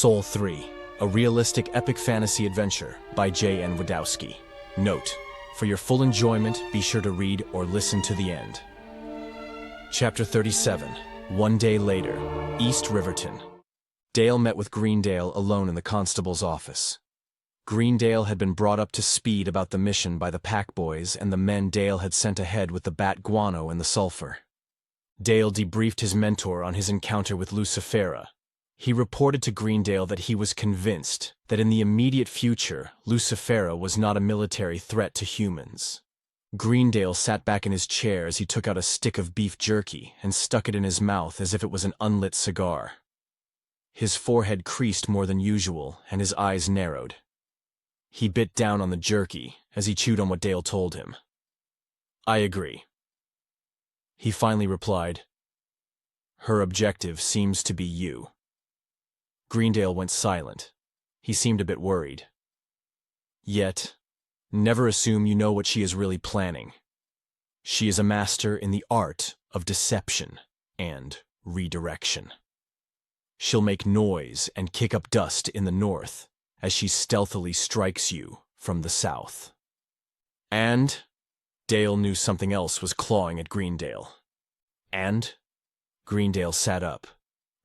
Soul 3, a realistic epic fantasy adventure by J.N. Wdowski. Note: for your full enjoyment, be sure to read or listen to the end. Chapter 37. One day later, East Riverton. Dale met with Greendale alone in the constable's office. Greendale had been brought up to speed about the mission by the pack boys and the men Dale had sent ahead with the bat guano and the sulfur. Dale debriefed his mentor on his encounter with Lucifera. He reported to Greendale that he was convinced that in the immediate future, Lucifera was not a military threat to humans. Greendale sat back in his chair as he took out a stick of beef jerky and stuck it in his mouth as if it was an unlit cigar. His forehead creased more than usual and his eyes narrowed. He bit down on the jerky as he chewed on what Dale told him. "I agree." He finally replied, "Her objective seems to be you." Greendale went silent. He seemed a bit worried. "Yet, never assume you know what she is really planning. She is a master in the art of deception and redirection. She'll make noise and kick up dust in the north as she stealthily strikes you from the south. And," Dale knew something else was clawing at Greendale. "And," Greendale sat up,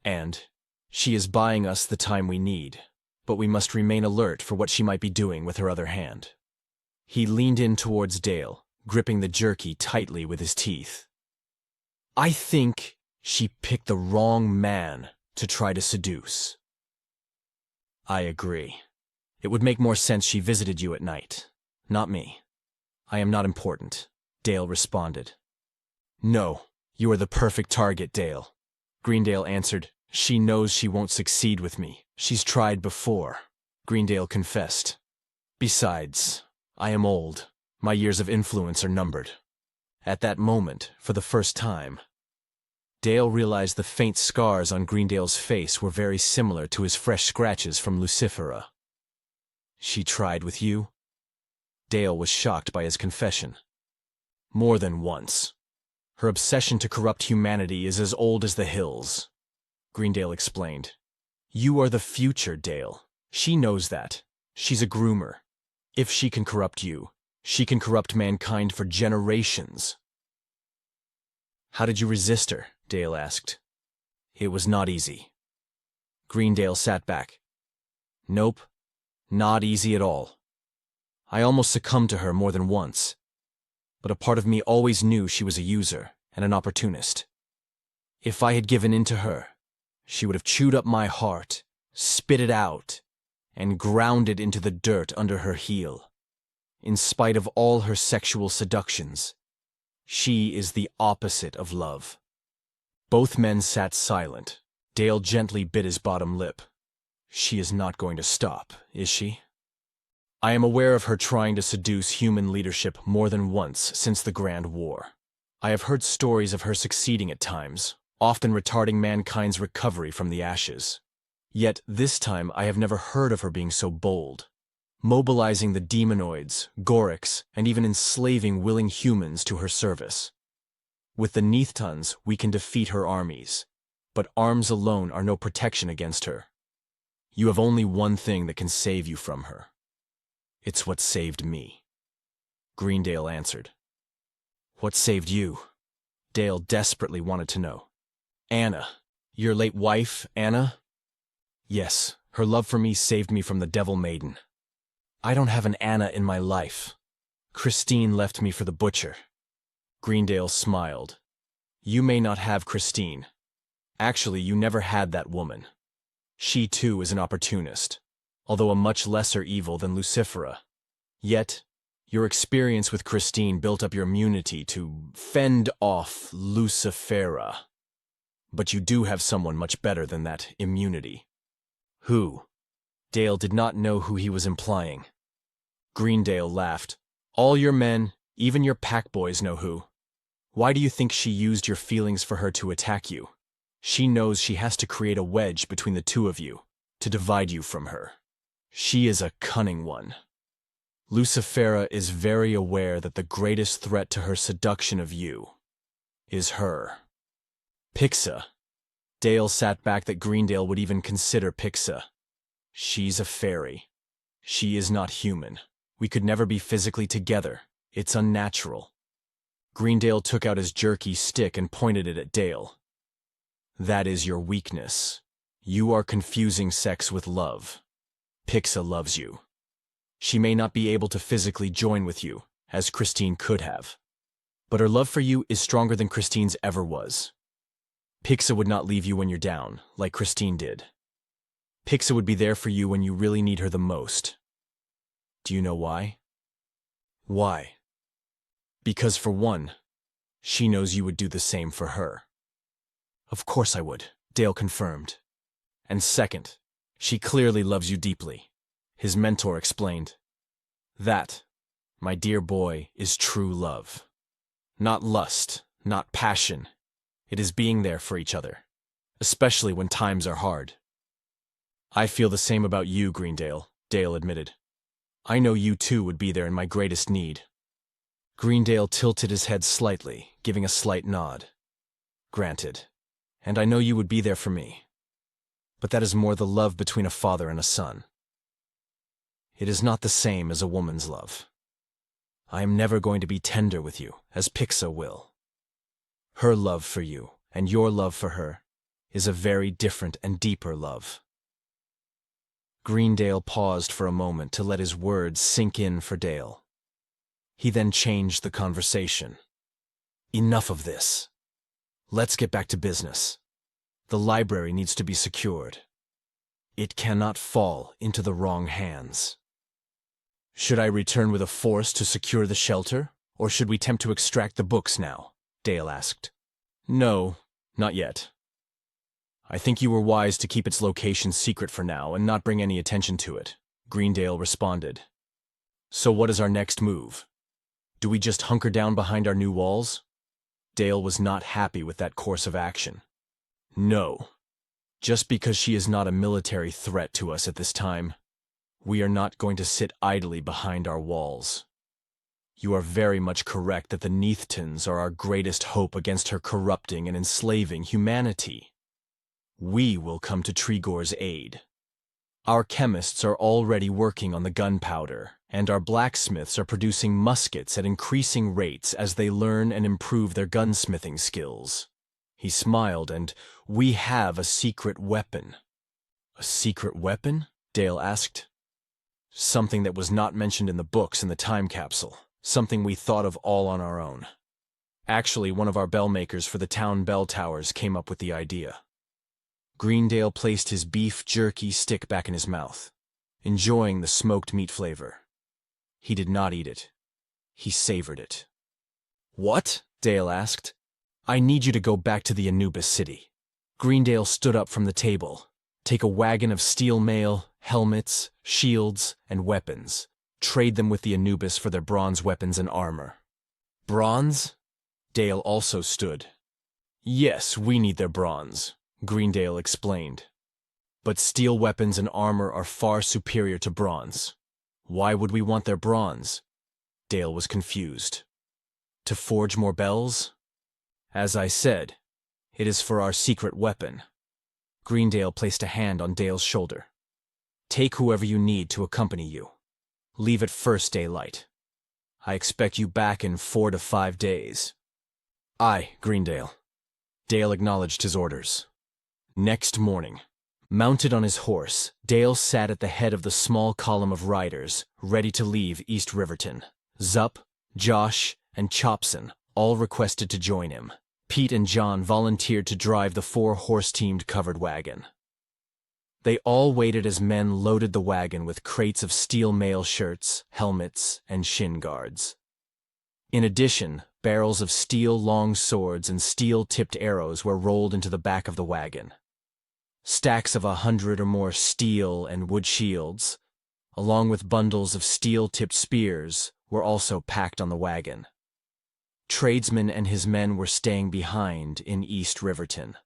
"and she is buying us the time we need, but we must remain alert for what she might be doing with her other hand." He leaned in towards Dale, gripping the jerky tightly with his teeth. "I think she picked the wrong man to try to seduce." "I agree. It would make more sense she visited you at night, not me." "I am not important," Dale responded. "No, you are the perfect target, Dale," Greendale answered. "She knows she won't succeed with me. She's tried before," Greendale confessed. "Besides, I am old. My years of influence are numbered." At that moment, for the first time, Dale realized the faint scars on Greendale's face were very similar to his fresh scratches from Lucifera. "She tried with you?" Dale was shocked by his confession. "More than once. Her obsession to corrupt humanity is as old as the hills," Greendale explained. "You are the future, Dale. She knows that. She's a groomer. If she can corrupt you, she can corrupt mankind for generations." "How did you resist her?" Dale asked. "It was not easy." Greendale sat back. "Nope, not easy at all. I almost succumbed to her more than once. But a part of me always knew she was a user and an opportunist. If I had given in to her, she would have chewed up my heart, spit it out, and ground it into the dirt under her heel. In spite of all her sexual seductions, she is the opposite of love." Both men sat silent. Dale gently bit his bottom lip. "She is not going to stop, is she?" "I am aware of her trying to seduce human leadership more than once since the Grand War. I have heard stories of her succeeding at times, often retarding mankind's recovery from the ashes. Yet this time I have never heard of her being so bold, mobilizing the demonoids, Gorics, and even enslaving willing humans to her service. With the Neathtuns, we can defeat her armies, but arms alone are no protection against her. You have only one thing that can save you from her. It's what saved me," Greendale answered. "What saved you?" Dale desperately wanted to know. "Anna. Your late wife, Anna?" "Yes, her love for me saved me from the Devil Maiden. I don't have an Anna in my life. Christine left me for the butcher." Greendale smiled. "You may not have Christine. Actually, you never had that woman. She too is an opportunist, although a much lesser evil than Lucifera. Yet, your experience with Christine built up your immunity to fend off Lucifera. But you do have someone much better than that immunity." "Who?" Dale did not know who he was implying. Greendale laughed. "All your men, even your pack boys, know who. Why do you think she used your feelings for her to attack you? She knows she has to create a wedge between the two of you, to divide you from her. She is a cunning one. Lucifera is very aware that the greatest threat to her seduction of you is her." Pixa. Dale sat back that Greendale would even consider Pixa. She's a fairy. She is not human. We could never be physically together. It's unnatural. Greendale took out his jerky stick and pointed it at Dale. That is your weakness. You are confusing sex with love. Pixa loves you. She may not be able to physically join with you, as Christine could have. But her love for you is stronger than Christine's ever was. Pixa would not leave you when you're down, like Christine did. Pixa would be there for you when you really need her the most. Do you know why? Why? Because for one, she knows you would do the same for her. Of course I would, Dale confirmed. And second, she clearly loves you deeply, his mentor explained. That, my dear boy, is true love. Not lust, not passion. It is being there for each other, especially when times are hard. I feel the same about you, Greendale, Dale admitted. I know you too would be there in my greatest need. Greendale tilted his head slightly, giving a slight nod. Granted. And I know you would be there for me. But that is more the love between a father and a son. It is not the same as a woman's love. I am never going to be tender with you, as Pixa will. Her love for you, and your love for her, is a very different and deeper love. Greendale paused for a moment to let his words sink in for Dale. He then changed the conversation. Enough of this. Let's get back to business. The library needs to be secured. It cannot fall into the wrong hands. Should I return with a force to secure the shelter, or should we attempt to extract the books now? Dale asked. No, not yet. I think you were wise to keep its location secret for now and not bring any attention to it, Greendale responded. So what is our next move? Do we just hunker down behind our new walls? Dale was not happy with that course of action. No. Just because she is not a military threat to us at this time, we are not going to sit idly behind our walls. You are very much correct that the Neathtons are our greatest hope against her corrupting and enslaving humanity. We will come to Trigor's aid. Our chemists are already working on the gunpowder, and our blacksmiths are producing muskets at increasing rates as they learn and improve their gunsmithing skills. He smiled, and we have a secret weapon. A secret weapon? Dale asked. Something that was not mentioned in the books in the time capsule. Something we thought of all on our own. Actually, one of our bell makers for the town bell towers came up with the idea. Greendale placed his beef jerky stick back in his mouth, enjoying the smoked meat flavor. He did not eat it. He savored it. What? Dale asked. I need you to go back to the Anubis city. Greendale stood up from the table. Take a wagon of steel mail, helmets, shields, and weapons. Trade them with the Anubis for their bronze weapons and armor. Bronze? Dale also stood. Yes, we need their bronze, Greendale explained. But steel weapons and armor are far superior to bronze. Why would we want their bronze? Dale was confused. To forge more bells? As I said, it is for our secret weapon. Greendale placed a hand on Dale's shoulder. Take whoever you need to accompany you. Leave at first daylight. I expect you back in 4 to 5 days. Aye, Greendale. Dale acknowledged his orders. Next morning, mounted on his horse, Dale sat at the head of the small column of riders, ready to leave East Riverton. Zup, Josh, and Chopson all requested to join him. Pete and John volunteered to drive the 4-horse-teamed covered wagon. They all waited as men loaded the wagon with crates of steel mail shirts, helmets, and shin guards. In addition, barrels of steel long swords and steel-tipped arrows were rolled into the back of the wagon. Stacks of 100 or more steel and wood shields, along with bundles of steel-tipped spears, were also packed on the wagon. Tradesman and his men were staying behind in East Riverton.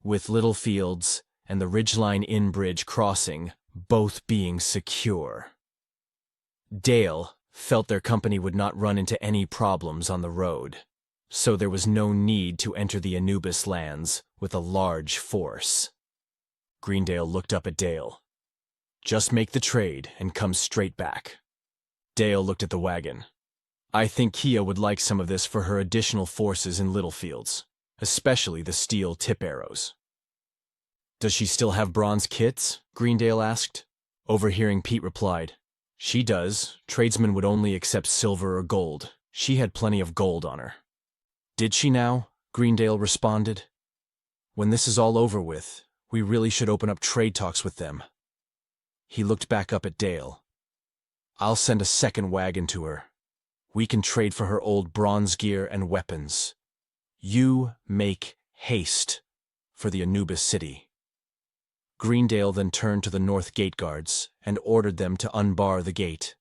With Littlefields and the Ridgeline Inn Bridge crossing both being secure. Dale felt their company would not run into any problems on the road, so there was no need to enter the Anubis lands with a large force. Greendale looked up at Dale. Just make the trade and come straight back. Dale looked at the wagon. I think Kia would like some of this for her additional forces in Littlefields, especially the steel tip arrows. Does she still have bronze kits? Greendale asked. Overhearing Pete replied, She does. Tradesmen would only accept silver or gold. She had plenty of gold on her. Did she now? Greendale responded. When this is all over with, we really should open up trade talks with them. He looked back up at Dale. I'll send a second wagon to her. We can trade for her old bronze gear and weapons. You make haste for the Anubis city. Greendale then turned to the north gate guards and ordered them to unbar the gate.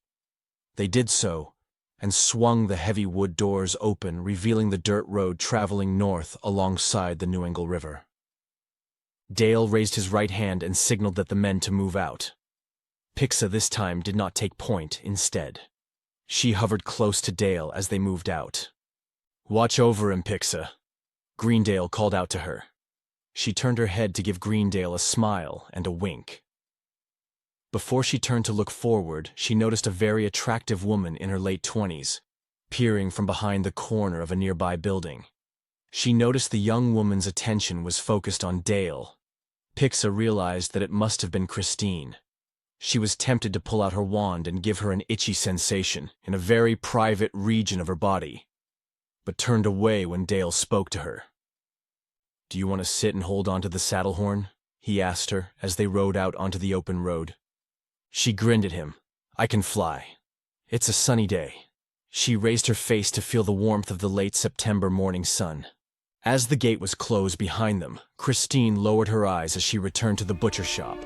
They did so, and swung the heavy wood doors open, revealing the dirt road traveling north alongside the Newingle River. Dale raised his right hand and signaled that the men to move out. Pixa this time did not take point instead. She hovered close to Dale as they moved out. Watch over him, Pixa, Greendale called out to her. She turned her head to give Greendale a smile and a wink. Before she turned to look forward, she noticed a very attractive woman in her late 20s, peering from behind the corner of a nearby building. She noticed the young woman's attention was focused on Dale. Pixa realized that it must have been Christine. She was tempted to pull out her wand and give her an itchy sensation in a very private region of her body, but turned away when Dale spoke to her. Do you want to sit and hold on to the saddle horn? He asked her as they rode out onto the open road. She grinned at him. I can fly. It's a sunny day. She raised her face to feel the warmth of the late September morning sun. As the gate was closed behind them, Christine lowered her eyes as she returned to the butcher shop.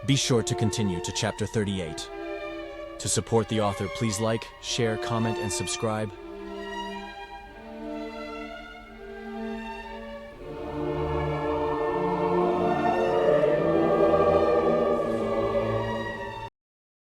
Be sure to continue to Chapter 38. To support the author, please like, share, comment, and subscribe.